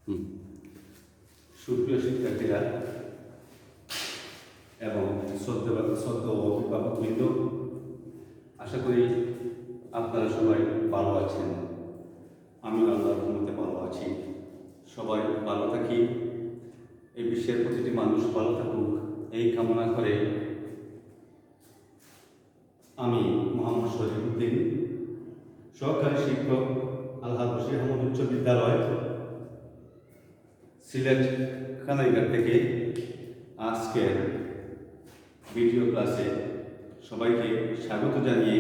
হুম। সুপ্রিয় শিক্ষার্থীরা এবং শ্রদ্ধ অভিভাবকবৃন্দ, আশা করি আপনারা সবাই ভালো আছেন। আমিও আল্লাহর রহমতে ভালো আছি। সবাই ভালো থাকি, এই বিশ্বের প্রতিটি মানুষ ভালো থাকুক, এই কামনা করে আমি মোহাম্মদ শরীফউদ্দিন, সহকারী শিক্ষক, আল্লাহ বশির আহমদ উচ্চ বিদ্যালয়, সিলেট কানাইঘাট থেকে আজকের ভিডিও ক্লাসে সবাইকে স্বাগত জানিয়ে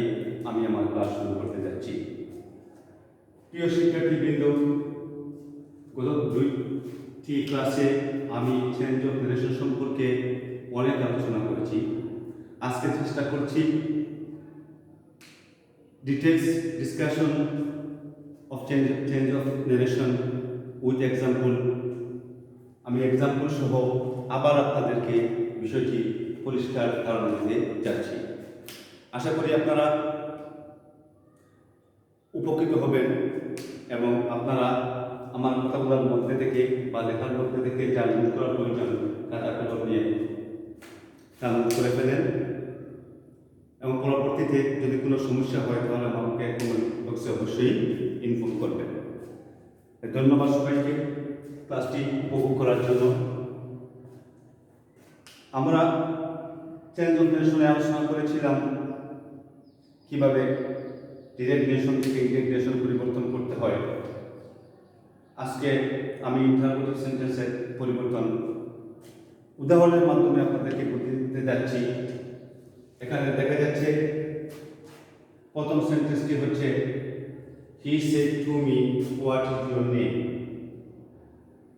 আমি আমার ক্লাস শুরু করতে যাচ্ছি। প্রিয় শিক্ষার্থীবৃন্দ, গত দুইটি ক্লাসে আমি চেঞ্জ অফ নারেশন সম্পর্কে অনেক আলোচনা করেছি। আজকে চেষ্টা করছি details discussion of change of narration with example. আমি এক্সাম্পল সহ আবার আপনাদেরকে বিষয়টি পরিষ্কার ধারণা দিতে যাচ্ছি। আশা করি আপনারা উপকৃত হবেন এবং আপনারা আমার কথাগুলোর মধ্যে থেকে বা লেখার মধ্যে থেকে যা নোট করার প্রয়োজন খাতা কলম নিয়ে তা নোট করে ফেলেন এবং পরবর্তীতে যদি কোনো সমস্যা হয় তাহলে আমাকে কমেন্ট বক্সে অবশ্যই ইনফর্ম করবেন। ধন্যবাদ সবাইকে ক্লাসটি উপভোগ করার জন্য। আমরা চেঞ্জ অফ নারেশনে আলোচনা করেছিলাম কিভাবে ডিরেক্ট নেশন থেকে ইন্টিগ্রেশন পরিবর্তন করতে হয়। আজকে আমি ইন্টারোগেটিভ সেন্টেন্সের পরিবর্তন উদাহরণের মাধ্যমে আপনাদেরকে বুঝিয়ে দিতে যাচ্ছি। এখানে দেখা যাচ্ছে প্রথম সেন্টেন্সটি হচ্ছে he said to me what is your name.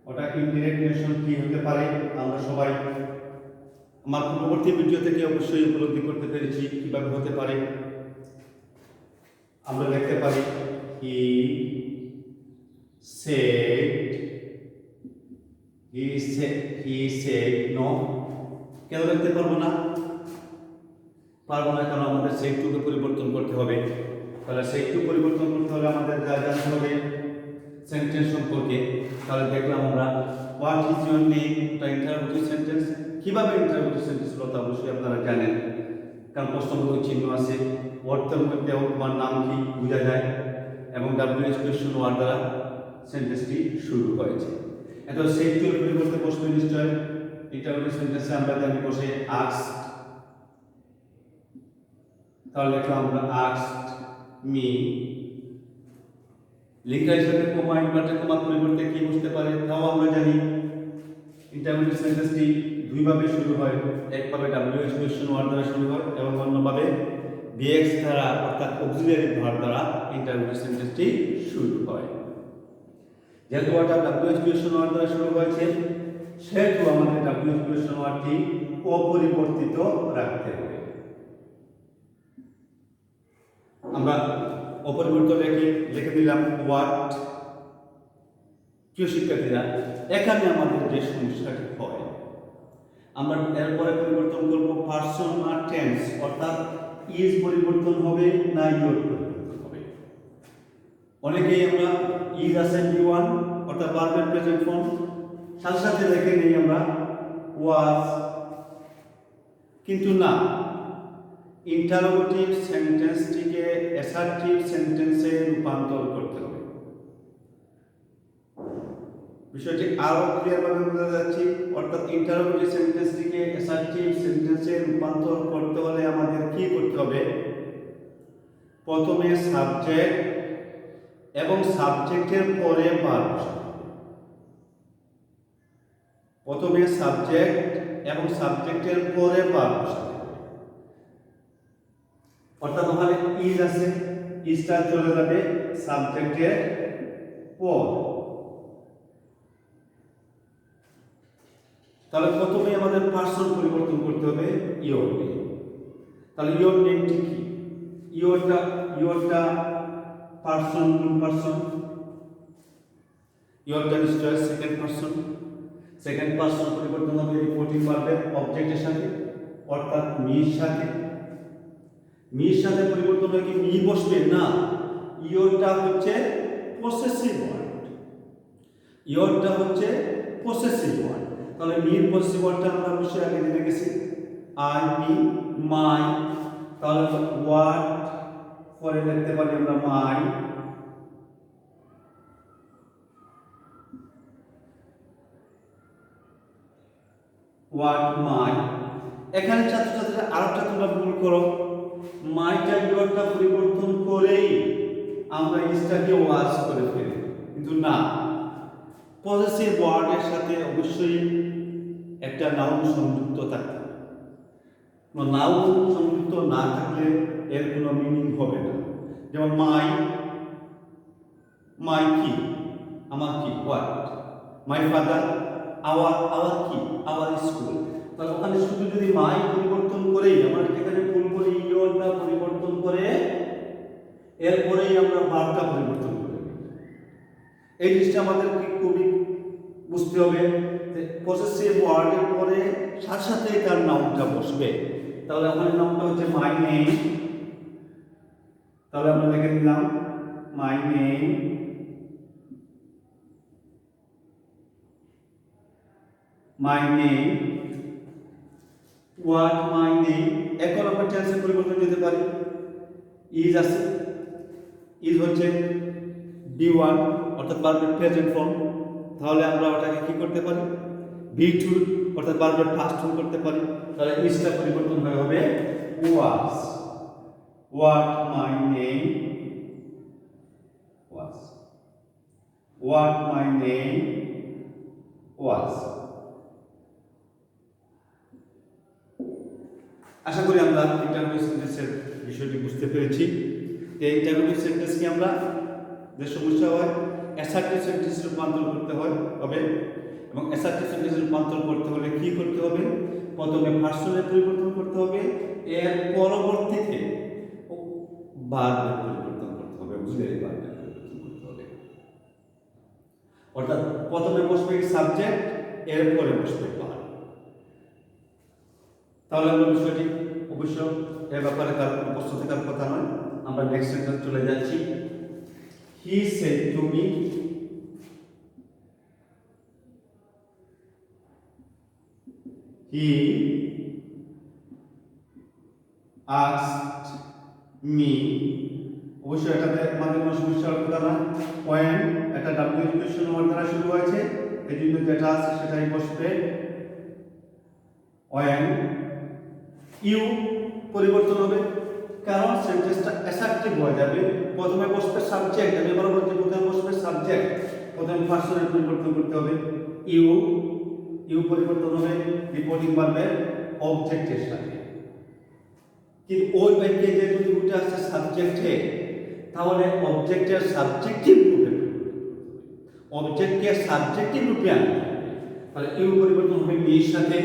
ওটা ইনডিরেক্ট নেশন কি হতে পারে আমরা সবাই আমার পূর্ববর্তী ভিডিও থেকে অবশ্যই উপলব্ধি করতে পেরেছি কিভাবে হতে পারে। আমরা দেখতে পারি হি সেড নো। কেন দেখতে পারবো না? কারণ আমাদের সেড টুকে পরিবর্তন করতে হবে। তাহলে সেড টু পরিবর্তন করতে হলে আমাদের যা জানতে হবে সেন্টেন্স সম্পর্কে। তাহলে দেখলাম আমরা হোয়াট ইজ ইউর নেম, এটা ইন্টারোগেটিভ সেন্টেন্স। কিভাবে ইন্টারোগেটিভ সেন্টেন্স হলো তা অবশ্যই আপনারা জানেন, কারণ প্রশ্নবোধক চিহ্ন আছে। অর্থের মধ্যে তোমার নাম কি বোঝা যায় এবং ডাব্লিউএইচ কোয়েশ্চন ওয়ার্ড দ্বারা সেন্টেন্সটি শুরু হয়েছে। এত সেড টু এর পরিবর্তে বসবে নিশ্চয় ইন্টারোগেটিভ সেন্টেন্সে আমরা জানি বসে আস্কড। তাহলে লিখলাম আমরা আস্কড মি। লিঙ্ক হিসেবে কমা ইনভার্টেড কমার পরিবর্তে কি বসতে পারে তাও আমরা জানি। ইন্টারোগেটিভ সেন্টেন্সটি দুইভাবে শুরু হয়, একভাবে ডাব্লিউএইচ কোয়েশ্চন ওয়ার্ড দ্বারা শুরু হয় এবং অন্যভাবে বিএক্স দ্বারা অর্থাৎ অক্সিলিয়ারি ভার্ব দ্বারা ইন্টারোগেটিভ সেন্টেন্সটি শুরু হয়। যেহেতু ওটা ডাব্লিউএইচ কোয়েশ্চন ওয়ার্ড দ্বারা শুরু হয়েছে সেহেতু আমাদের ডাব্লিউএইচ কোয়েশ্চন ওয়ার্ডটি অপরিবর্তিত রাখতে হবে। আমরা অপরিবর্তিত রেখে লিখে দিলাম হোয়াট। প্রিয় শিক্ষার্থীরা, এখানে আমাদের যে সমস্যাটি হয় আমরা এরপরে পরিবর্তন করব পারসন আর টেন্স, অর্থাৎ ইজ পরিবর্তন হবে না ইউর পরিবর্তন হবে। অনেকেই আমরা ইজ আছে বি1 অর্থাৎ ভার্বের প্রেজেন্ট ফর্ম, সাথে সাথে রেখে নেই আমরা ওয়াজ। কিন্তু না, ইন্টারোগেটিভ সেন্টেন্সটিকে অ্যাসার্টিভ সেন্টেন্সে রূপান্তর করতে হবে। বিষয়টি আরো ক্লিয়ারভাবে বোঝা যাচ্ছে, অর্থাৎ ইন্টারোগেটিভ সেন্টেন্সটিকে অ্যাসার্টিভ সেন্টেন্সে রূপান্তর করতে হলে আমাদের কি করতে হবে? প্রথমে সাবজেক্ট এবং সাবজেক্টের পরে ভার্ব বসাতে হবে। প্রথমে সাবজেক্ট এবং সাবজেক্টের পরে ভার্ব বসাতে হবে। অর্থাৎ ওখানে ইজ আছে, ইজটা চলে যাবে সাবজেক্টের পর। তাহলে প্রথমে আমাদের পারসন পরিবর্তন করতে হবে ইওর নেম। তাহলে ইওর নেমটি কি? ইওরটা পারসন, কোন পারসন? ইওরটা নিশ্চয় সেকেন্ড পারসন। সেকেন্ড পারসন পরিবর্তন হবে রিপোর্টিং ভার্বের অবজেক্টের সাথে, অর্থাৎ মির সাথে। মির সাথে পরিবর্তন হয় কি মি বসবে না, ইওরটা হচ্ছে পসেসিভ ওয়ার্ড। ইয়রটা হচ্ছে পসেসিভ ওয়ার্ড। তাহলে মির পসেসিভ ওয়ার্ডটা আমরা অবশ্যই আগে জেনে গেছি, আই মি মাই। তাহলে ওয়ার্ড পরে লিখতে পারি আমরা মাই, ওয়ার্ড মাই। এখানে ছাত্রছাত্রীরা আরেকটা তোমরা ভুল করো, মাইটা ইয়রটা পরিবর্তন করেই আমরা ইসটাকে ওয়াজ করে ফেলি, কিন্তু না, পসেসিভ ওয়ার্ডের সাথে অবশ্যই একটা নাউন সংযুক্ত থাকতে হবে। নাউন সংযুক্ত না থাকলে এর কোনো মিনিং হবে না। যেমন মাই, মাই কি, আমার কি, হোয়াট। মাই ফাদার, আওয়ার কি, আওয়ার স্কুল। তাহলে ওখানে শুধু যদি মাই পরিবর্তন করেই আমরা এখানে ভুল করি, ইয়রটা পরিবর্তন করে এরপরেই আমরা ভার্বটা পরিবর্তন করি। এই জিনিসটা আমাদেরকে খুবই বুঝতে হবে যে পসেসিভ ওয়ার্ডের পরে সাথে সাথে তার নাউনটা বসবে। তাহলে ওখানে নাউনটা হচ্ছে মাই নেম। তাহলে আমরা লিখে দিলাম my name, my name, what my name. এখন আমরা টেন্সের পরিবর্তন দিতে পারি, ইজ আছে, ইজ হচ্ছে বি1 অর্থাৎ ভার্বের প্রেজেন্ট ফর্ম। তাহলে আমরা ওটাকে কি করতে পারি, বি2 অর্থাৎ ভার্বের পাস্ট ফর্ম করতে পারি। তাহলে ইজটা পরিবর্তন হয়ে হবে was, what my name was, what my name was. আশা করি আমরা ইন্টারভিউ সেন্টেন্সের বিষয়টি বুঝতে পেরেছি। এই ইন্টারভিউ সেন্টেন্সকে আমরা যে সমস্যা হয় অ্যাসার্টিভ সেন্টেন্সে রূপান্তর করতে হবে, এবং অ্যাসার্টিভ সেন্টেন্সে রূপান্তর করতে হলে কি করতে হবে, প্রথমে পার্সনের পরিবর্তন করতে হবে, এর পরবর্তীতে ভার্বের পরিবর্তন করতে হবে, অক্সিলারি ভার্বের পরিবর্তন করতে হবে। অর্থাৎ প্রথমে বসবে সাবজেক্ট, এরপরে বসবে ভার্ব। তাহলে আমরা বিষয়টি অবশ্য এর ব্যাপারে কারণ প্রশ্ন থাকার কথা নয়। আমরা নেক্সট সেন্টেন্স চলে যাচ্ছি। He said to me, he asked me। অবশ্যই এটাতে আমাদের কোনো সমস্যার কথা না। when এটা ডাব্লিউ এডুকেশন ওয়ার্ড দ্বারা শুরু হয়েছে, এই জন্য যেটা আছে সেটাই বসবে। when ইউ পরিবর্তন হবে, কারণ সেন্টেন্সটা অ্যাসার্টিভ হয়ে যাবে। প্রথমে বসবে সাবজেক্ট, আমি এবার বলছি প্রথমে বসবে সাবজেক্ট, প্রথমে পার্সনের পরিবর্তন করতে হবে। ইউ পরিবর্তন হবে রিপোর্টিং ভার্বের অবজেক্টের সাথে। কিন্তু ওই বাক্যে যে যদি উঠে আসছে সাবজেক্টে, তাহলে অবজেক্টের সাবজেক্টিভ রূপে, অবজেক্টকে সাবজেক্টিভ রূপে আনতে হবে। তাহলে ইউ পরিবর্তন হবে মির সাথে।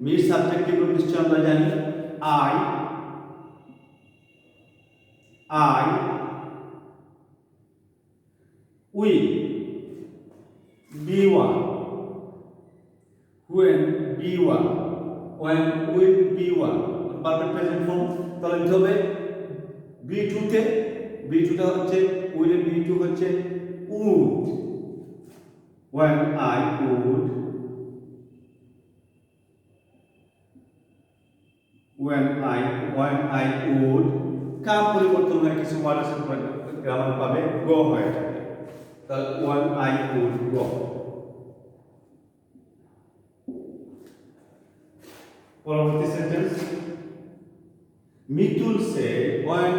মির সাবজেক্টিভ রূপ নিশ্চয় আমরা জানি I, we, B1, when B1, when with B1 ভার্বের প্রেজেন্ট ফর্ম। তাহলে কি হবে B2 তে, B2 টা হচ্ছে উইল, B2 হচ্ছে would, when I would, when I would। কাম পরিবর্তন হয়ে কিছু ওয়ার্ড আছে গ্রামার পাবে গো হয়ে যাবে। তাহলে when I would go। পরবর্তী sentence, Mitul says when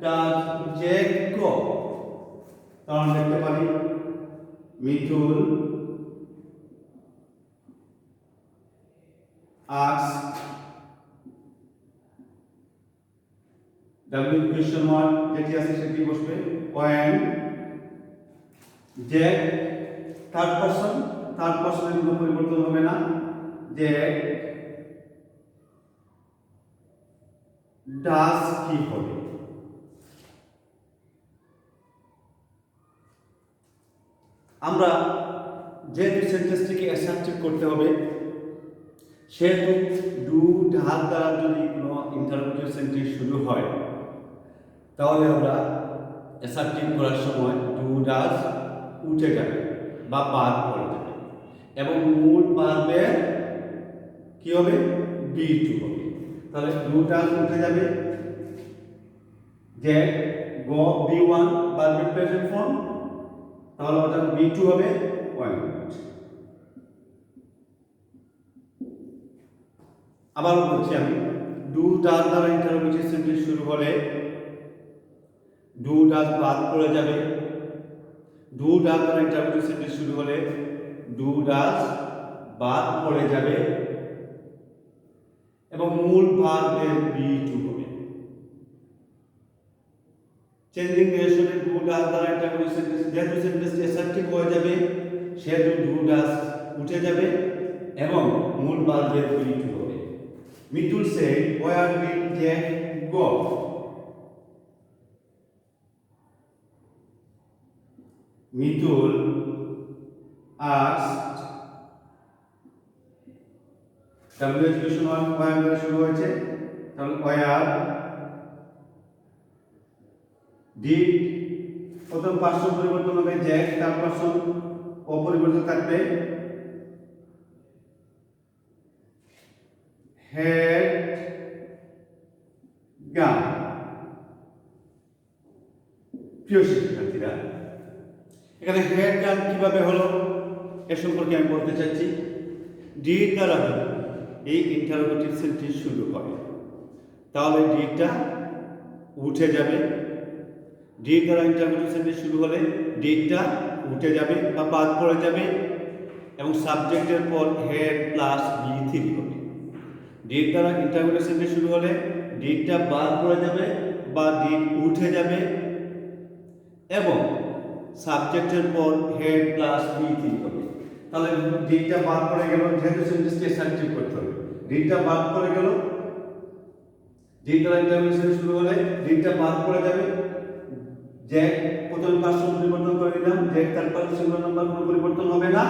does Jack go। তাহলে দেখতে পারি Mitul asked, W question word যেটি আছে সেটি বসবে when Jack, থার্ড পারসনের কোনো পরিবর্তন হবে না। Jack ডাজ কি হবে, আমরা যেহেতু সেন্টেন্সটিকে অ্যাসার্টিভ করতে হবে, সেহেতু ডু ডাজ দ্বারা যদি কোনো ইন্টারোগেটিভ সেন্টেন্স শুরু হয়, তাহলে আমরা অ্যাসার্টিভ করার সময় ডু ডাজ উঠে যাবে। বা বাদ পড়ে যাবে এবং মূল ভার্বের কি হবে B2 হবে। তাহলে ডু ডাজ উঠে যাবে, যে গো B1 ভার্বের প্রেজেন্ট ফর্ম, তাহলে ওটা B2 হবে ওয়েন্ট। আবার বলছি আমি, ডু ডাজ দ্বারা ইন্টারোগেটিভ সেন্টেন্স শুরু হলে ডু ডাজ বাদ পড়ে যাবে, ডু ডাজ দ্বারা ইন্টারোগেটিভ সেন্টেন্স শুরু হলে ডু ডাজ বাদ পড়ে যাবে এবং মূল ভার্বের B2 হবে। চেঞ্জিং রিলেশনে ডু ডাজ দ্বারা ইন্টারোগেটিভ সেন্টেন্স, যেহেতু সেন্টেন্সটি অ্যাসার্টিভ হয়ে যাবে সেহেতু ডু ডাজ উঠে যাবে এবং মূল ভার্বের B2 হবে। Mitul said, where did Jack go? Mitul asked, WH one where দ্বারা শুরু হয়েছে, তাহলে where did প্রথম পার্সন পরিবর্তন হবে জ্যাক, থার্ড পার্সন অপরিবর্তিত থাকবে, had gone। প্রিয় শিক্ষার্থীরা, এখানে had gone কিভাবে হলো এ সম্পর্কে আমি বলতে চাচ্ছি। ডিড দ্বারা এই ইন্টারোগেটিভ সেন্টেন্স শুরু হয়, তাহলে ডিডটা উঠে যাবে। ডিড দ্বারা ইন্টারোগেটিভ সেন্টেন্স শুরু হলে ডিডটা উঠে যাবে বা বাদ পড়ে যাবে এবং সাবজেক্টের পর হেড প্লাস B3 হবে। ডিড দ্বারা ইন্টারোগেটিভ সেন্টেন্স শুরু হলে ডিডটা বাদ পড়ে যাবে বা ডিড উঠে যাবে এবং সাবজেক্টের পর হেড প্লাস B3 হবে। তাহলে ডিডটা বাদ পড়ে গেল, যেহেতু সেন্টেন্সকে সাবজেক্ট করতে হবে, ডিডটা বাদ পড়ে গেল, ডিড দ্বারা ইন্টারোগেটিভ সেন্টেন্স শুরু হলে ডিডটা বাদ পড়ে যাবে। জ্যাক প্রথম পার্সন পরিবর্তন করে দিলাম, Jack third person singular number কোনো পরিবর্তন হবে না।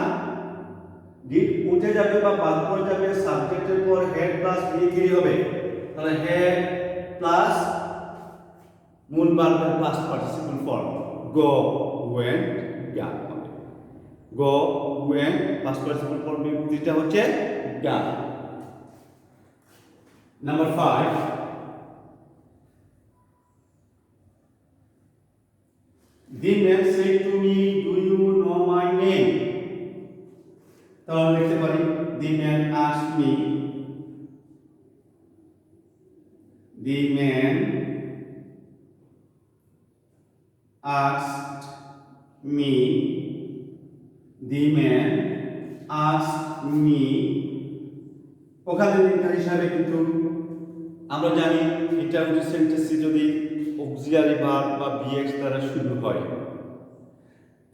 ডিড উঠে যাবে বা বাদ পড়ে যাবে, সাবজেক্টের পর হেড প্লাস B3 হবে। তাহলে হেড প্লাস মূল ভার্বের past participle form go went gone হবে। Go went past participle form দুইটা হচ্ছে gone. Number 5, the man said to me, do you know my name? তাহলে লিখতে পারি, the man asked me, the man asked me, the man asked me। ওখানে linker হিসাবে কিন্তু আমরা জানি ইন্টারোগেটিভ সেন্টেন্সটি যদি অক্সিলারি ভার্ব বা VX দ্বারা শুরু হয়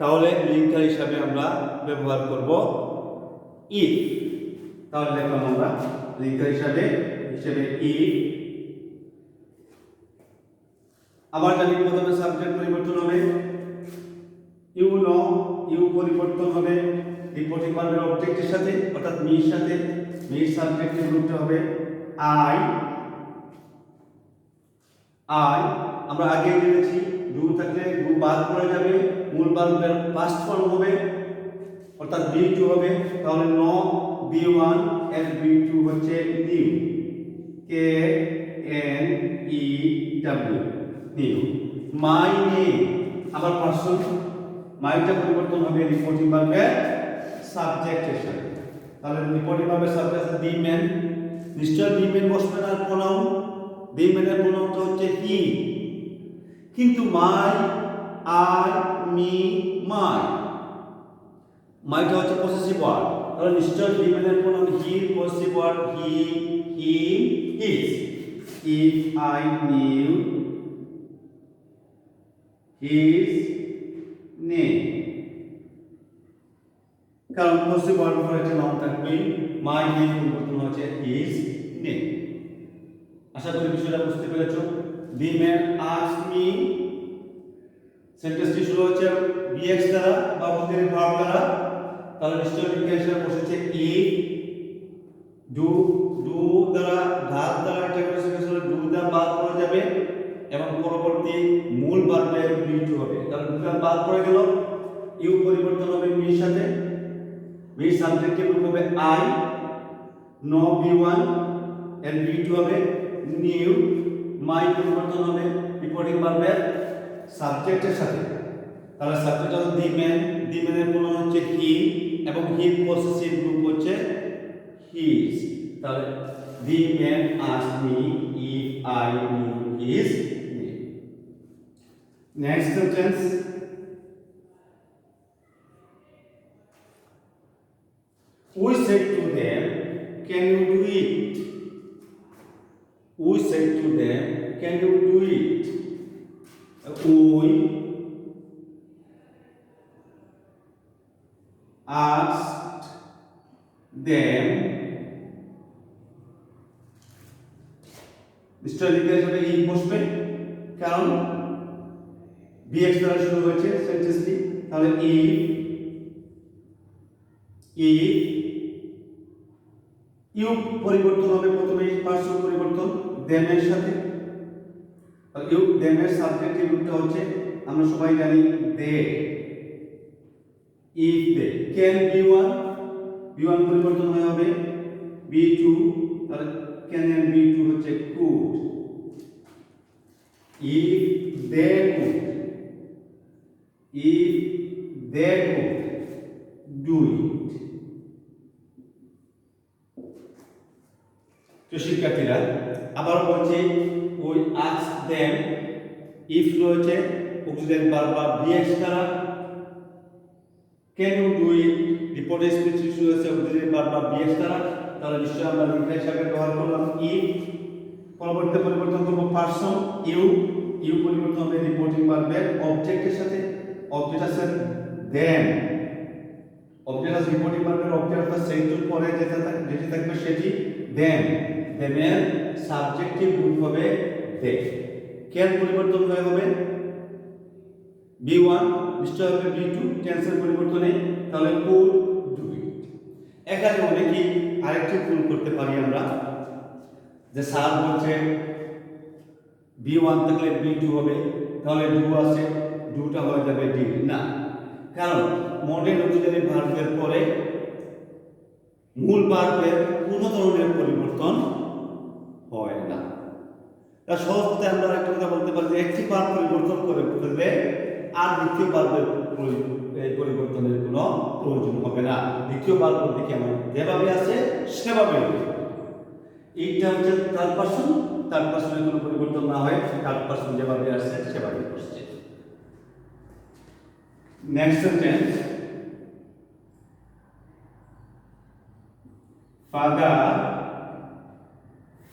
তাহলে লিঙ্কার হিসাবে আমরা ব্যবহার করব ইফ। তাহলে দেখলাম আমরা লিঙ্কার হিসাবে ইফ। আবার জানি প্রথমে সাবজেক্ট পরিবর্তন হবে, ইউ নো ইউ পরিবর্তন হবে রিপোর্টিং ভার্বের অবজেক্টের সাথে, অর্থাৎ মির সাথে, মির সাবজেক্টের রূপটা হবে আই। আমরা আগে জেনেছি ডু থাকলে ডু বাদ পড়ে যাবে, মূল ভার্বের পাস্ট ফর্ম হবে অর্থাৎ B2 হবে। তাহলে নো B1 এর B2 হচ্ছে new, KNEW new. My name, আবার পার্সন, মাইটা পরিবর্তন হবে রিপোর্টিং ভার্বের সাবজেক্টের সাথে। তাহলে রিপোর্টিং ভার্বের সাবজেক্ট দি ম্যান, নিশ্চয় দি ম্যান বসবে না প্রোনাউন, দি ম্যানের প্রোনাউনটা হচ্ছে হি। কিন্তু মাই, আই, মি, মাই, মাইটা হচ্ছে পসেসিভ ওয়ার্ড, তাহলে নিশ্চয় দি ম্যানের pronoun he, possessive word he, his. If I knew his name, কারণ পসেসিভ ওয়ার্ড পরে একটা নাউন থাকবে, মাই নেম পরিবর্তন হচ্ছে হিজ নেম। আশা করি বিষয়টা বুঝতে পেরেছো। দি ম্যান আস্কড মি, সেন্টেন্সটি শুরু হচ্ছে VX দ্বারা বা অক্সিলারি ভার্ব দ্বারা, তাহলে নিশ্চয়ই লিঙ্কেশন বসেছে ইফ। ডু দ্বারা ডাজ দ্বারা এটা করে সেন্টেন্স ডু দ্বারা বাদ পড়ে যাবে এবং পরবর্তী মূল ভার্বের B2 হবে। তাহলে ডু দ্বারা বাদ পড়ে গেল ইউ পরিবর্তন হবে মির সাথে, মির সাবজেক্টিভ রূপ হবে আই, নো বি1 এর বি2 হবে নিউ, মাই পরিবর্তন হবে রিপোর্টিং ভার্বের সাবজেক্টের সাথে। তাহলে সাবজেক্ট হলো দি ম্যান, দি ম্যানের প্রোনাউন হচ্ছে হি এবং হির পসেসিভ রূপ হচ্ছে হিজ। তাহলে the man asked me if I knew his name. Next sentence, we said to them, can you do it? We said to them, can you do it? We asked them, mister লিখে আসবে এই বসবে, কারণ bx দ্বারা শুরু হয়েছে সেন্টেন্সটি। তাহলে you পরিবর্তন হবে প্রথমে পার্সন পরিবর্তন them এর সাথে। ইউ them এর সাবজেক্টিভ রূপটা হচ্ছে আমরা সবাই জানি they, if they। can b1 পরিবর্তন হয়ে হবে b2, তাহলে can and b2 হচ্ছে could, if they could do it। তো শিক্ষার্থীরা আবার বলছি, ওই ask them, if রয়েছে অক্সিলারি ভার্ব বা বিএক্স দ্বারা, can you do it report speech রয়েছে অক্সিলারি ভার্ব বা বিএক্স দ্বারা। তাহলে নিশ্চয়ই আমরা লিঙ্ক হিসাবে ব্যবহার করলাম if, পরবর্তীতে পরিবর্তন করব পারসন ইউ পরিবর্তন হবে রিপোর্টিং ভার্বের অবজেক্টের সাথে, অবজেক্ট আছে them, অবজেক্ট আছে রিপোর্টিং ভার্বের অবজেক্ট অর্থাৎ সেন্টেন্স পরে যেটা থাকবে সেটি them এর সাবজেক্টিভ রূপ হবে they। can পরিবর্তন হয়ে হবে b1, নিশ্চয় হবে b2 টেন্সের পরিবর্তনে, তাহলে could do it। এখানে অনেকেই আরেকটি ভুল করতে পারি আমরা, যে স্যার বলছে b1 থাকলে b2 হবে, তাহলে do আছে, doটা হয়ে যাবে did। না, কারণ মডেল অক্সিলারি ভার্বের পরে মূল ভার্বের কোনো ধরনের পরিবর্তন হয় না। তার সহজতে আমরা একটা কথা বলতে পারি যে একটি ভার্ব পরিবর্তন করে ফেললে আর দ্বিতীয় ভার্বের পরিবর্তনের কোনো প্রয়োজন হবে না। দ্বিতীয় ভার্ব বলতে কি আমার যেভাবে আছে সেভাবে, এইটা হচ্ছে থার্ড পারসনের কোনো পরিবর্তন না হয়, থার্ড পারসন যেভাবে আছে সেভাবে বসছে। Next sentence,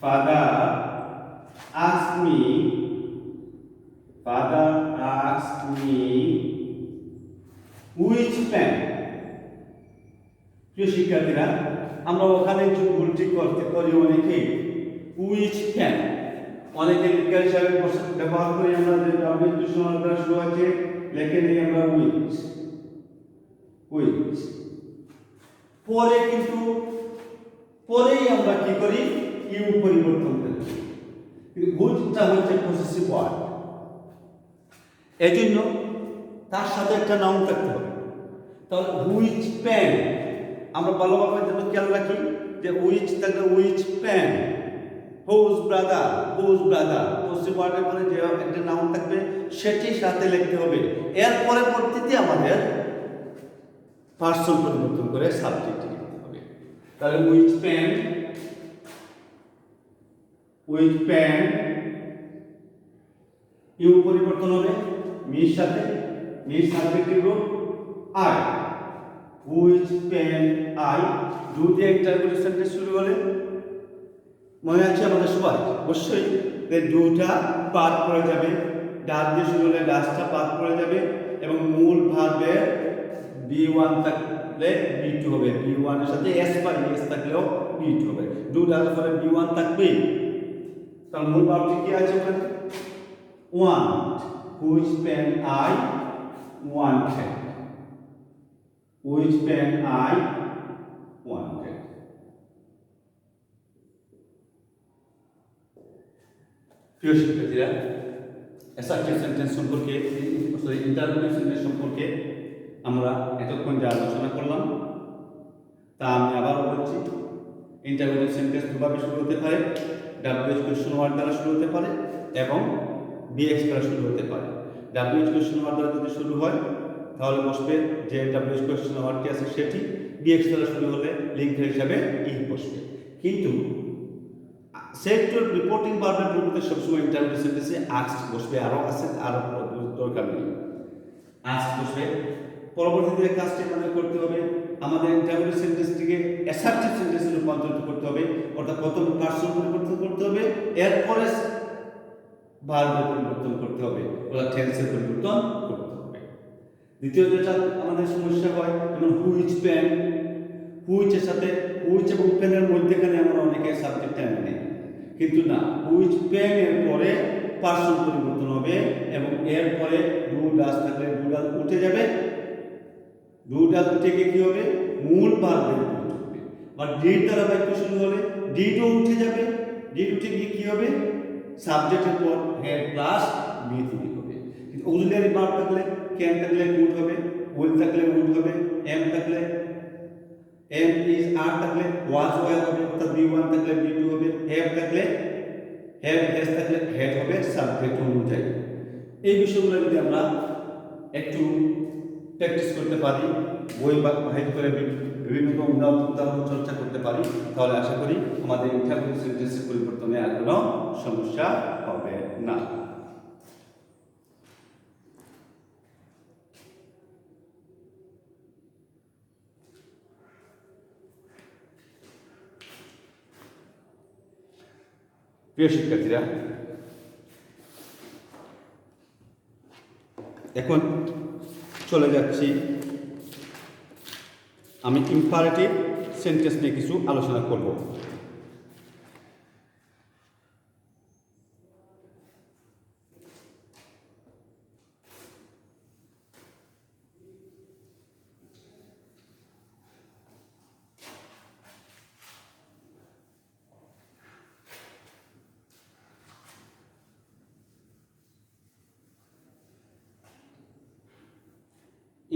Father asked me which pen। প্রিয় শিক্ষার্থীরা আমরা ওখানে যে ভুলটি করতে পারি অনেকেই which pen, অনেকে লিঙ্কার হিসাবে ব্যবহার করি আমরা, যে ডাব্লিউ দূষণ শুরু আছে লেখে নিই আমরা which, পরেই আমরা কি করি ইউ পরিবর্তন করি, কিন্তু হুইচটা হচ্ছে পসেসিভ ওয়ার্ড, এজন্য তার সাথে একটা নাউন থাকতে হবে। তাহলে হুইচ পেন আমরা ভালোভাবে যেন খেয়াল রাখি যে হুইচ থাকলে which pen, whose brother possessive ওয়ার্ডের পরে যে একটা নাউন থাকবে সেটি সাথে লিখতে হবে। এর পরবর্তীতে আমাদের পার্সন পরিবর্তন করে সাবজেক্ট লিখতে হবে। তাহলে which pen ইউ পরিবর্তন হবে মির সাথে, মির সাবজেক্টিভ রূপ I, which pen I, do দিয়ে ইন্টারভিউ সেন্টেন্স শুরু হলে মনে আছে আমাদের সবাই অবশ্যই যে ডুটা বাদ পড়ে যাবে, ডাক দিয়ে শুরু হলে ডাসটা বাদ পড়ে যাবে এবং মূল ভার্বের b1 থাকলে b2 হবে, b1 এর সাথে s বা es থাকলেও b2 হবে, ডু ডার পরে b1 থাকবে। তার মূল ভার্বটি কি আছে ওখানে want, which pen I wanted, which pen I wanted। প্রিয় শিক্ষার্থীরা, অ্যাসার্টিভ সেন্টেন্স সম্পর্কে ইন্টারোগেটিভ সেন্টেন্স সম্পর্কে আমরা এতক্ষণ যা আলোচনা করলাম তা আমি আবার বলছি। ইন্টারোগেটিভ সেন্টেন্স দুভাবে শুরু হতে পারে, ডাব্লিউএইচ কোয়েশ্চন ওয়ার্ড দ্বারা শুরু হতে পারে এবং বিএক্স দ্বারা শুরু হতে পারে। ডাব্লিউএইচ কোয়েশ্চন ওয়ার্ড দ্বারা যদি শুরু হয় তাহলে বসবে যে ডাব্লিউএইচ কোয়েশ্চন ওয়ার্ডটি আছে সেটি, বিএক্স দ্বারা শুরু হলে লিঙ্ক হিসাবে ই বসবে। কিন্তু সেক্টর রিপোর্টিং ভার্বের পরিবর্তে সবসময় ইন্টারোগেটিভ সেন্টেন্সে আস্ক বসবে, আরও আছে, আরও দরকার নেই, আস্ক বসবে। পরবর্তীতে কাজটি আমাদের করতে হবে, আমাদের ইন্টারোগেটিভ সেন্টেন্সটিকে অ্যাসার্টিভ সেন্টেন্সে রূপান্তরিত করতে হবে, অর্থাৎ প্রথম পার্সন পরিবর্তন করতে হবে, এরপরে ভার্বের পরিবর্তন করতে হবে, অর্থাৎ টেন্সের পরিবর্তন করতে হবে। দ্বিতীয় যেটা আমাদের সমস্যা হয়, যেমন হুইচ পেন, হুইচের সাথে হুইচ এবং পেনের মধ্যেখানে আমরা অনেকে সাবজেক্ট টেনে নেই, কিন্তু না, হুইচ পেন এর পরে পার্সন পরিবর্তন হবে এবং এরপরে ডু ডাস থাকলে ডু ডাস উঠে যাবে, ডু ডাস উঠে গিয়ে কি হবে, মূল ভার্বের পরিবর্তন হবে। আর ডিড দ্বারা বাক্য শুরু হলে ডিডও উঠে যাবে, ডিড উঠে গিয়ে কি হবে, সাবজেক্টের পর হেড প্লাস বি তৈরি হবে। কিন্তু অক্সিলিয়ারি ভার্ব থাকলে ক্যান থাকলে কুড হবে, উইল থাকলে উড হবে, এম থাকলে এম ইজ, আর থাকলে ওয়াজ ওয়ার হবে, অর্থাৎ বি ওয়ান থাকলে বি টু হবে, হ্যাভ থাকলে হ্যাভ, হ্যাজ থাকলে হ্যাড হবে সাবজেক্ট অনুযায়ী। এই বিষয়গুলো যদি আমরা একটু প্র্যাকটিস করতে পারি, বই বা বাহির করে বিভিন্ন উদাহরণ চর্চা করতে পারি, তাহলে আশা করি আমাদের ইন্টারভিউ সেন্টেন্সের পরিবর্তনে আর কোনো সমস্যা হবে না। প্রিয় শিক্ষার্থীরা, এখন চলে যাচ্ছি আমি ইম্পারেটিভ সেন্টেন্স নিয়ে কিছু আলোচনা করব।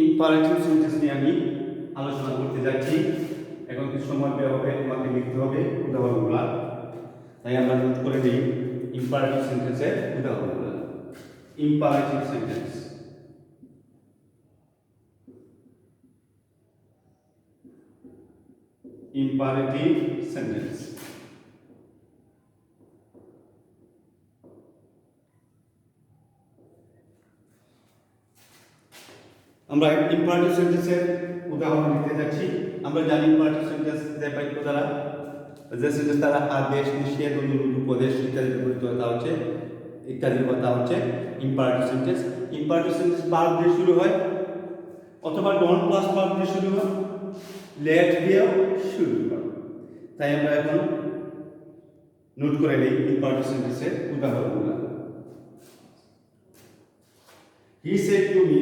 ইম্পারেটিভ সেন্টেন্স নিয়ে আমি আলোচনা করতে যাচ্ছি। এখন কিছু সময় ব্যয় হবে, তোমাকে লিখতে হবে উদাহরণগুলো, তাই আমরা নোট করে দিই ইম্পারেটিভ সেন্টেন্সের উদাহরণগুলো। Imperative sentence, imperative sentence. আমরা ইম্পারেটিভ সেন্টেন্সের উদাহরণ দিতে যাচ্ছি। আমরা জানি ইম্পারেটিভ সেন্টেন্স যে বাক্য দ্বারা, যে সেন্টেন্স দ্বারা আদেশ, নিষেধ, অনুরোধ, উপদেশ ইত্যাদি ব্যবহৃত হয় তা হচ্ছে imperative sentence. Imperative sentence verb দিয়ে শুরু হয় অথবা ডন প্লাস ভার্ব দিয়ে শুরু হয়, লেট দিয়েও শুরু হয়। তাই আমরা এখন নোট করে নিই ইম্পারেটিভ সেন্টেন্সের উদাহরণগুলো। He said to me,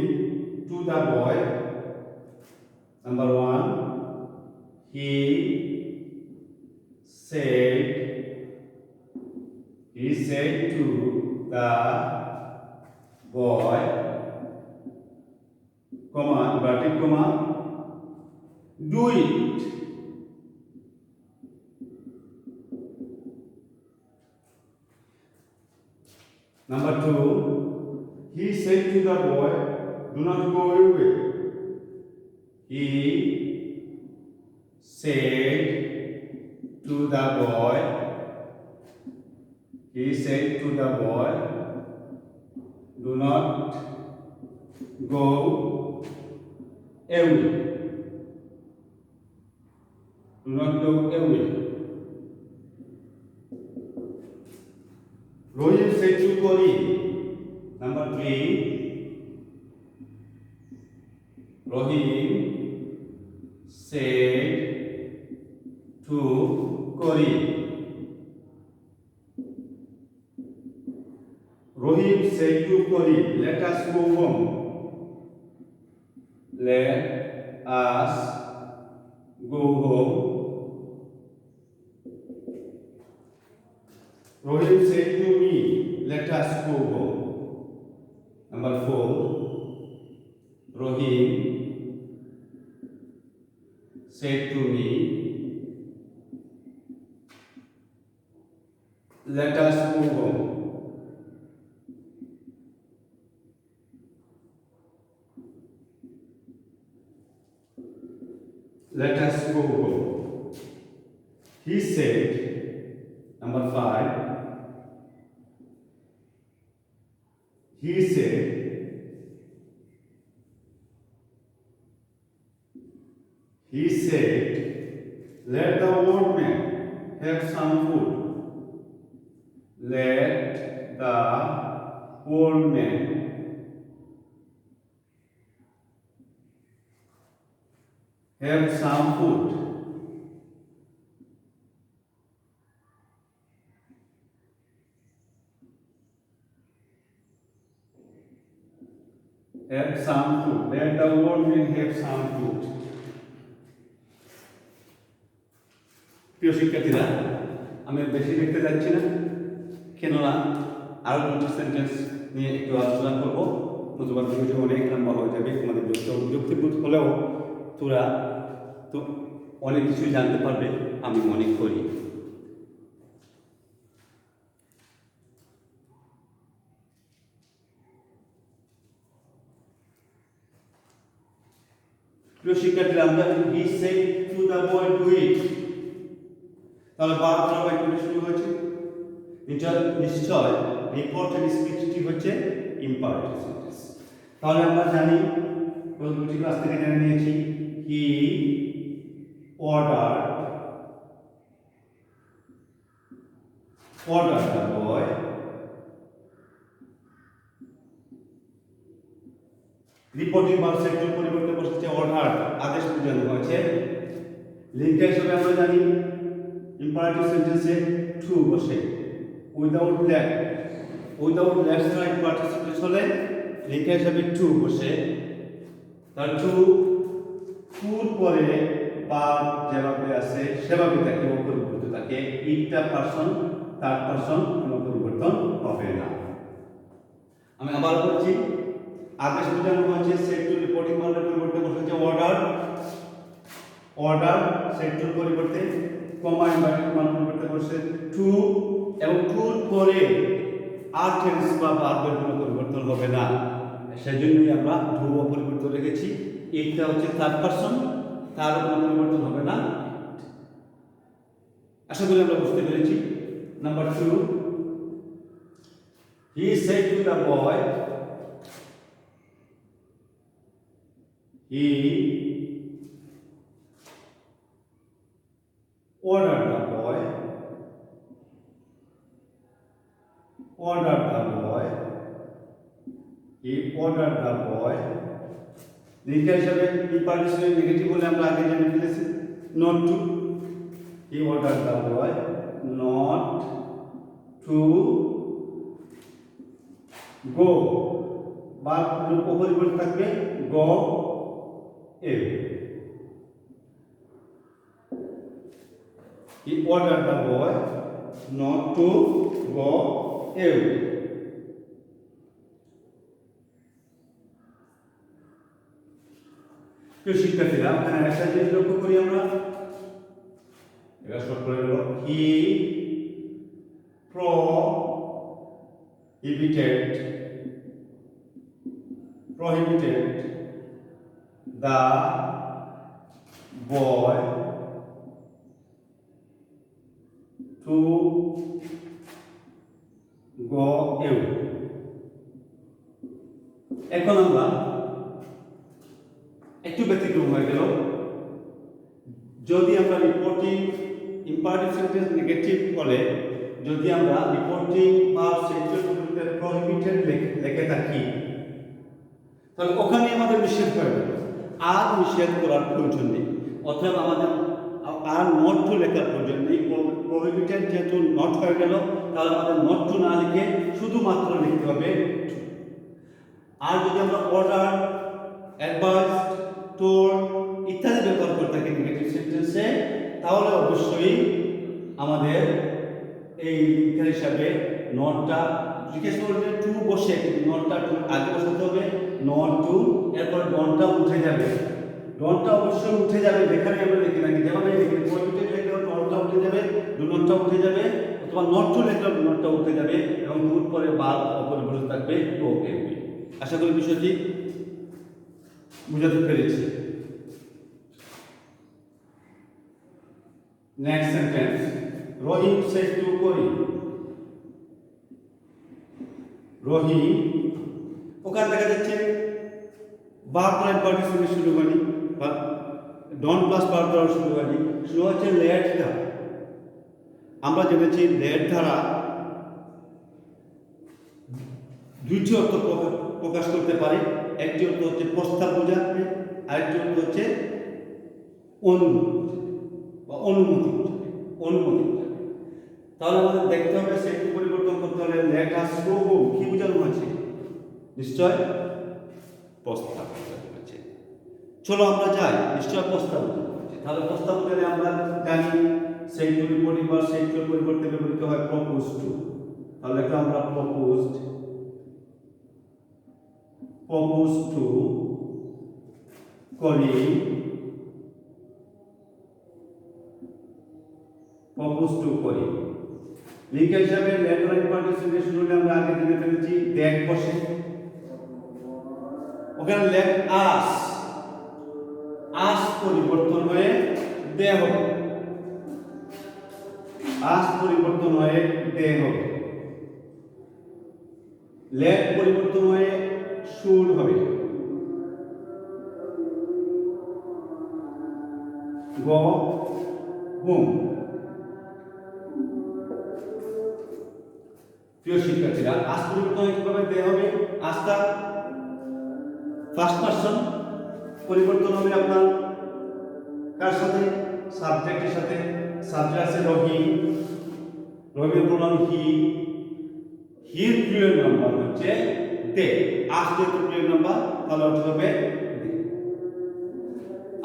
to the boy, number one, he said to the boy, comma, inverted comma, do it. Number two, he said to the boy, do not go away. He said to the boy, do not go away. Do not go away. Rohit said to Cory. Number three, Rohit said to Cory. Rohit said to Cory, let us go home. Let us go home. Rohit said to me, let us go home. Number four, Rohit said to me, let us go home. Let us go home. He said, number 5, he said, let the old man have some food. Let the old man have some food. Have some food. Let the old man have some food. প্রিয় শিক্ষার্থীরা, আমি বেশি দেখতে যাচ্ছি না, কেননা আরও দুটি সেন্টেন্স নিয়ে একটু আলোচনা করবো, নতুবা ভিডিওটি অনেক লম্বা হয়ে যাবে। তোমাদের বিরক্তিবোধ হলেও তোরা তো অনেক কিছুই জানতে পারবে আমি মনে করি। প্রিয় শিক্ষার্থীরা, আমরা he said to the boy do it, তাহলে বারবার বাক্যটি শুরু হয়েছে। এটা নিশ্চয় ইম্পর্টেন্ট স্পিচটি হচ্ছে ইম্পারেটিভ সেন্টেন্স। তাহলে আমরা জানি, প্রথম দুটি ক্লাস থেকে জেনে নিয়েছি, হি order the boy reporting verb sector পরিবর্তে বসেছে অর্ডার, আদেশ বোঝানো হয়েছে। লিঙ্ক হিসেবে আমরা জানি ইম্পারেটিভ সেন্টেন্সে টু বসে, উইদাউট লেট ছাড়া ইম্পারেটিভ সেন্টেন্স হলে লিঙ্ক হিসেবে টু বসে। তার টুর পরে ভার্ব যেভাবে আছে সেভাবে থাকে, অপরিবর্তিত থাকে। ইটটা পারসন, থার্ড পারসন, কোনো পরিবর্তন হবে না। আমি আবার বলছি, আদেশ বোঝানো হয়েছে সেট টু রিপোর্টিং ভার্বের পরিবর্তে বসেছে অর্ডার, সেট টুর পরিবর্তে কমা ইম্পারেটিভ ভার্বের পরিবর্তে বসে টু, এবং টুর পরে আর টেন্স বা ভার্বের কোনো পরিবর্তন হবে না। সেজন্যই আমরা টু অপরিবর্তিত রেখেছি। এইটা হচ্ছে থার্ড পারসন, তার কোনো পরিবর্তন হবে না। আশা করি আমরা বুঝতে পেরেছি। Number 2, he said to the boy, he ordered the boy, link হিসাবে ইম্পারেটিভ নেগেটিভ বলে আমরা আগে জেনে ফেলেছি, not to. He order the boy not to go, বা অপরিবর্তিত থাকবে গো এ। He ordered the boy not to go away. প্রিয় শিক্ষার্থীরা, এখানে একটা জিনিস লক্ষ্য করি আমরা, এটা শর্ট করে হলো হি prohibited the boy to go away. এখন আমরা একটু ব্যতিক্রম হয়ে গেল। যদি আমরা রিপোর্টিং ইম্পারেটিভ সেন্টেন্স নেগেটিভ বলে, যদি আমরা রিপোর্টিং ভার্ব সেন্টেন্স প্রহিবিটেড লিখে থাকি, তাহলে ওখানে আমাদের নিষেধ করে দেবে, আর নিষেধ করার প্রয়োজন নেই। অর্থাৎ আমাদের আর নট টু লেখার প্রয়োজন নেই। প্রহিবিটেড যেহেতু নট হয়ে গেল, তাহলে আমাদের নট টু না লিখে শুধুমাত্র লিখতে হবে টু। আর যদি আমরা অর্ডার, অ্যাডভাইস, টোল্ড ইত্যাদি ব্যবহার করে থাকি নেগেটিভ সেন্টেন্সে, তাহলে অবশ্যই আমাদের এই লিঙ্কের হিসাবে নটটা জিজ্ঞেস করলে টু বসে, কিন্তু নটটা টু আগে বসাতে হবে, নট টু, এরপর ডনটা উঠে যাবে, ডনটা অবশ্যই উঠে যাবে, যেখানে আমরা লিখি নাকি, যেমন এই লিখি পজিটিভ লিখলেও ডনটা উঠে যাবে, ডু নটটা উঠে যাবে, অথবা নট টু লিখলেও ডু নটটা উঠে যাবে, এবং টুর পরে বার অপরিবর্তিত থাকবে টু ওকে। আশা করি বিষয়টি বুঝাতে পেরেছি। Next sentence, Rahim said to Karim. Rahim, ওখানে দেখা যাচ্ছে ভার্ব প্লাস পার্টিসিপেট শুরু হয়নি, বা ডন প্লাস ভার্ব দ্বারা শুরু হয়নি, শুরু হচ্ছে লেট দ্বারা। আমরা জেনেছি লেট দ্বারা দুইটি অর্থ প্রকাশ করতে পারে। একটি অর্থ হচ্ছে প্রস্তাব বোঝাবে, আরেকটি অর্থ হচ্ছে অনুমতি বোঝাবে। তাহলে আমাদের দেখতে হবে সেটি পরিবর্তন করতে হলে লেট আস গো হোম কি বোঝানো হয়েছে? নিশ্চয় প্রস্তাব বোঝানো হয়েছে। চলো আমরা যাই, নিশ্চয় প্রস্তাব বোঝানো হয়েছে। তাহলে প্রস্তাব বোঝালে আমরা জানি সেই পরিবর্তন বা সেই পরিবর্তে ব্যবহৃত হয় প্রপোজ টু। তাহলে এটা আমরা প্রপোজ টু করি, প্রপোজ টু করি। লিঙ্ক হিসাবে লেটার ইম্পার্টিসিপেট শুরু হলে আমরা আগে জেনে ফেলেছি দ্যাট বসে, ওখানে লেট আস পরিবর্তন হয়ে দে হবে, আস পরিবর্তন হয়ে দে হবে, লেট পরিবর্তন হয়ে শুড হবে, গো হোম। প্রিয় শিক্ষার্থীরা, আজ পরিবর্তন কিভাবে দেয়া হবে? আজটা ফার্স্ট পারসন পরিবর্তন হবে আপনার কার সাথে? সাবজেক্টের সাথে। সাবজেক্ট আছে রহিম, রহিমের প্রোনাউন হি, হির প্রিয় নাম্বার হচ্ছে দে। আজ যেহেতু প্রিয় নাম্বার তাহলে অর্থ হবে দে।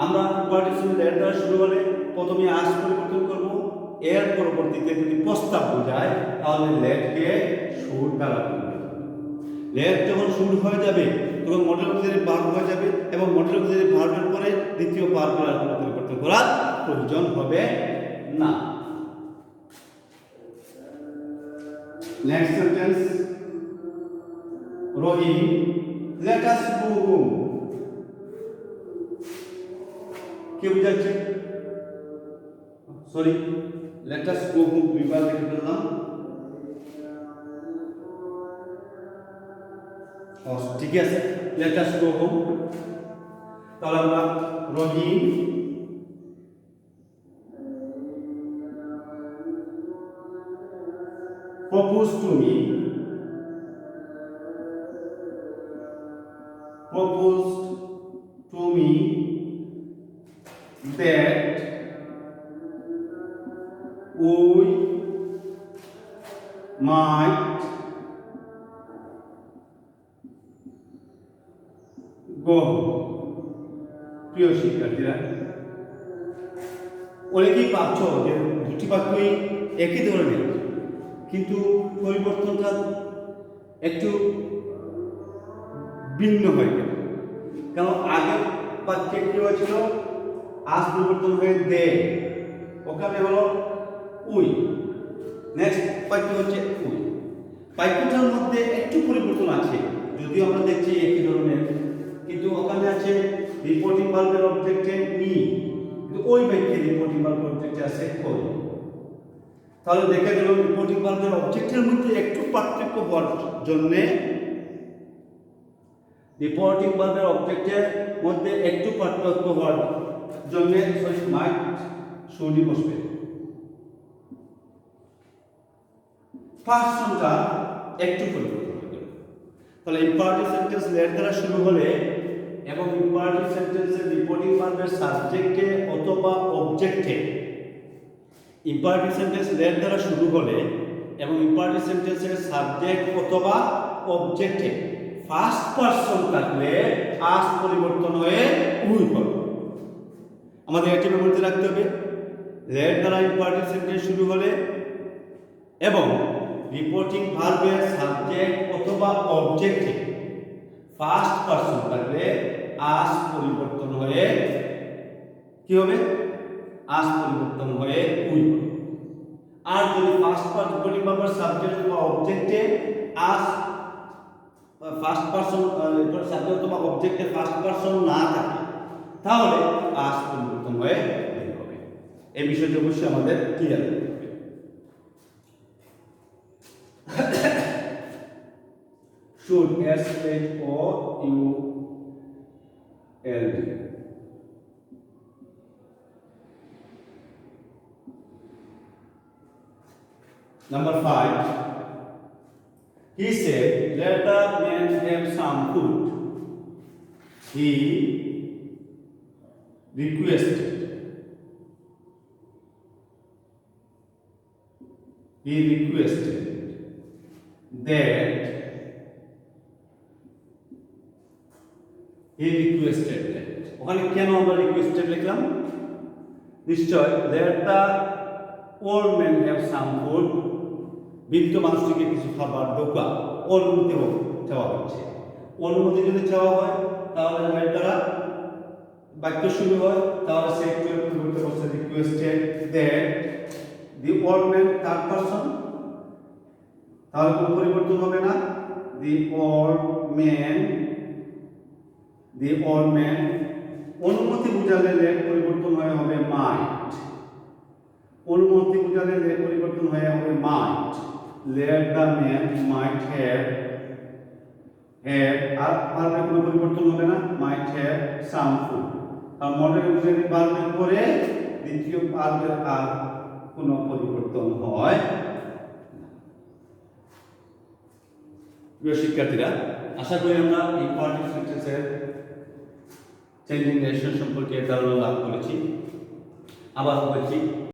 আমরা পার্টিসিপেন্ট লেট দ্বারা শুরু হলে প্রথমে আজ পরিবর্তন করব, এর পরবর্তীতে যদি প্রস্তাব বোঝায় তাহলে লেটকে শুড দ্বারা পরিবর্তন। লেট যখন শুড হয়ে যাবে তখন মডেল অক্সিলারি ভার্ব হয়ে যাবে, এবং মডেল অক্সিলারি ভার্বের পরে দ্বিতীয় ভার্বের আর কোনো পরিবর্তন করার প্রয়োজন হবে না। নেক্সট সেন্টেন্স, রহিম লেট আস গো হোম কি বোঝাচ্ছে? Sorry, let us go home দুইবার লিখে ফেললাম। ঠিক আছে, লেট আস গো হোম। তাহলে আমরা রহিম propose to me that we might go. প্রিয় শিক্ষার্থীরা, অনেকেই পাচ্ছ যে দুটি বাক্যই একই ধরনের, কিন্তু পরিবর্তনটা একটু ভিন্ন হয়ে গেল। কারণ আগের বাক্যে কি হয়েছিল? আজ পরিবর্তন হয়ে দে, ওখানে হলো উই। নেক্সট বাক্য হচ্ছে উই। বাক্যটার মধ্যে একটু পরিবর্তন আছে, যদিও আমরা দেখছি একই ধরনের, কিন্তু ওখানে আছে রিপোর্টিং ভার্বের অবজেক্টে মি, কিন্তু ওই বাক্যে রিপোর্টিং ভার্বের অবজেক্টে আছে কই। তাহলে দেখা গেল রিপোর্টিং ভার্বের অবজেক্টের মধ্যে একটু পার্থক্য হওয়ার জন্য রিপোর্টিং ভার্বের অবজেক্টের মধ্যে একটু পার্থক্য হওয়ার জন্য মাইট শুডই বসবে। পার্সনটা একটু পরিবর্তন হয়ে গেল। তাহলে ইম্পারেটিভ সেন্টেন্স লেট দ্বারা শুরু হলে এবং ইম্পারেটিভ সেন্টেন্সের রিপোর্টিং ভার্বের সাবজেক্টে অথবা অবজেক্টে, ইম্পারেটিভ সেন্টেন্স লেট দ্বারা শুরু হলে এবং ইম্পারেটিভ সেন্টেন্সের সাবজেক্ট অথবা অবজেক্টে ফার্স্ট পারসন থাকলে আজ পরিবর্তন হয়ে উই হবে। আমাদের এটি মনে রাখতে হবে, লেট দ্বারা ইম্পারেটিভ সেন্টেন্স শুরু হলে এবং রিপোর্টিং ভার্বের সাবজেক্ট অথবা অবজেক্টে ফার্স্ট পারসন থাকলে আজ পরিবর্তন হয়ে কি হবে আস পরিবর্তন হয়ে উই হবে। আর যদি ফার্স্ট পার্সন সাবজেক্ট অথবা অবজেক্টে আস ফার্স্ট পার্সন সাবজেক্ট অথবা অবজেক্টে ফার্স্ট পার্সন না থাকে তাহলে আস পরিবর্তন হয়ে উই হবে। এই বিষয়টি অবশ্যই আমাদের ক্লিয়ার করতে হবে। should should Number 5, he said, let the man have some food. He requested. that ওখানে কেন আমরা রিকোয়েস্টেড লিখলাম? নিশ্চয় let the old man have some food, বৃদ্ধ মানুষটিকে কিছু খাবার দোকা অনুমতি চাওয়া হচ্ছে। অনুমতি যদি চাওয়া হয় তাহলে এর দ্বারা বাক্য শুরু হয়, তাহলে সে পরিবর্তন করছে requested that the old man third person, তাহলে কোনো পরিবর্তন হবে না। দি ওল্ড ম্যান অনুমতি বুঝালে লেট পরিবর্তন হয়ে হবে মাইট। অনুমতি বুঝালে লেট পরিবর্তন হয়ে হবে মাইট। let the man might have আর কোনো পরিবর্তন হবে না, might have some food। আর মডেল বুঝালে বার্বের পরে দ্বিতীয় বার্বের আর কোনো পরিবর্তন হয়। প্রিয় শিক্ষার্থীরা, আশা করি আমরা এই পার্টিক সেন্টেন্সের চেঞ্জিং রেশন সম্পর্কে ধারণা লাভ করেছি। আবার বলছি,